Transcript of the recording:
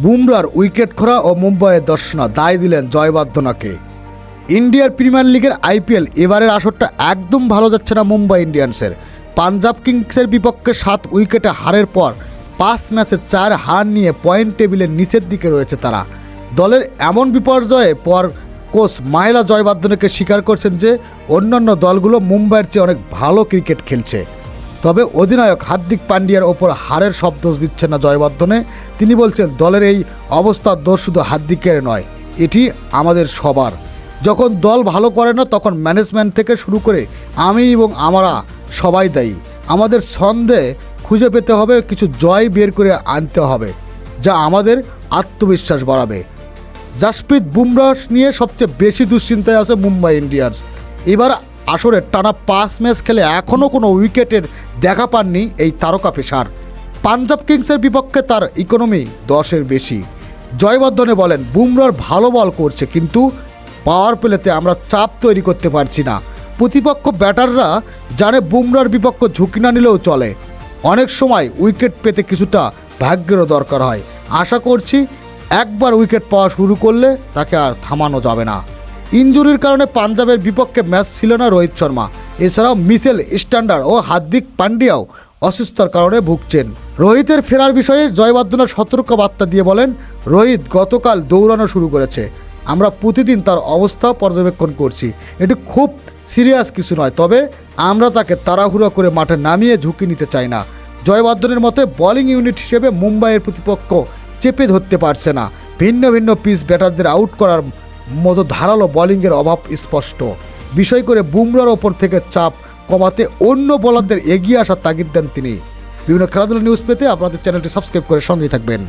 বুমরার wicket খোঁড়া ও মুম্বাইয়ের দর্শনা দায় দিলেন জয়বর্ধনাকে। ইন্ডিয়ার প্রিমিয়ার লিগের আইপিএল এবারের আসরটা একদম ভালো যাচ্ছে না মুম্বাই ইন্ডিয়ান্সের। পাঞ্জাব কিংসের বিপক্ষে 7 উইকেটে হারের পর 5 ম্যাচে 4 হার নিয়ে পয়েন্ট টেবিলের নিচের দিকে রয়েছে তারা। দলের এমন বিপর্যয়ের পর কোচ মাহেলা জয়বর্ধনেকে স্বীকার করছেন যে অন্যান্য দলগুলো মুম্বাইয়ের চেয়ে অনেক ভালো ক্রিকেট খেলছে। তবে অধিনায়ক হার্দিক পান্ডিয়ার ওপর হারের সব দোষ দিচ্ছেন না জয়বর্ধনে। তিনি বলছেন দলের এই অবস্থার দোষ শুধু হার্দিকের নয়, এটি আমাদের সবার। যখন দল ভালো করে না তখন ম্যানেজমেন্ট থেকে শুরু করে আমি এবং আমরা সবাই দায়ী। আমাদের ছন্দে খুঁজে পেতে হবে, কিছু জয় বের করে আনতে হবে যা আমাদের আত্মবিশ্বাস বাড়াবে। জাসপ্রীত বুমরাহ নিয়ে সবচেয়ে বেশি দুশ্চিন্তায় আছে মুম্বাই ইন্ডিয়ান্স। এবার আসরে টানা 5 ম্যাচ খেলে এখনও কোনো উইকেটের দেখা পাননি এই তারকা পেসার। পাঞ্জাব কিংসের বিপক্ষে তার ইকোনমি 10-এর বেশি। জয়বর্ধনে বলেন বুমরাহ ভালো বল করছে, কিন্তু পাওয়ার প্লেতে আমরা চাপ তৈরি করতে পারছি না। প্রতিপক্ষ ব্যাটাররা জানে বুমরাহর বিপক্ষ ঝুঁকি না নিলেও চলে। অনেক সময় উইকেট পেতে কিছুটা ভাগ্যেরও দরকার হয়। আশা করছি একবার উইকেট পাওয়া শুরু করলে তাকে আর থামানো যাবে না। ইনজুরির কারণে পাঞ্জাবের বিপক্ষে ম্যাচ ছিল না রোহিত শর্মা। এছাড়াও মিচেল স্ট্যান্ডার্ড ও হার্দিক পান্ডিয়াও অসুস্থতার কারণে ভুগছেন। রোহিতের ফেরার বিষয়ে জয়বর্ধনা সতর্ক বার্তা দিয়ে বলেন, রোহিত গতকাল দৌড়ানো শুরু করেছে। আমরা প্রতিদিন তার অবস্থা পর্যবেক্ষণ করছি। এটি খুব সিরিয়াস কিছু নয়, তবে আমরা তাকে তাড়াহুড়ো করে মাঠে নামিয়ে ঝুঁকি নিতে চাই না। জয়বর্ধনের মতে বোলিং ইউনিট হিসেবে মুম্বাইয়ের প্রতিপক্ষ চেপে ধরতে পারছে না। ভিন্ন ভিন্ন পিচ ব্যাটারদের আউট করার মতো ধারালো বোলিংয়ের অভাব স্পষ্ট। বিষয় করে বুমরাহর ওপর থেকে চাপ কমাতে অন্য বোলারদের এগিয়ে আসার তাগিদ দেন তিনি। বিভিন্ন খেলাধুলা নিউজ পেতে আপনাদের চ্যানেলটি সাবস্ক্রাইব করে সঙ্গেই থাকবেন।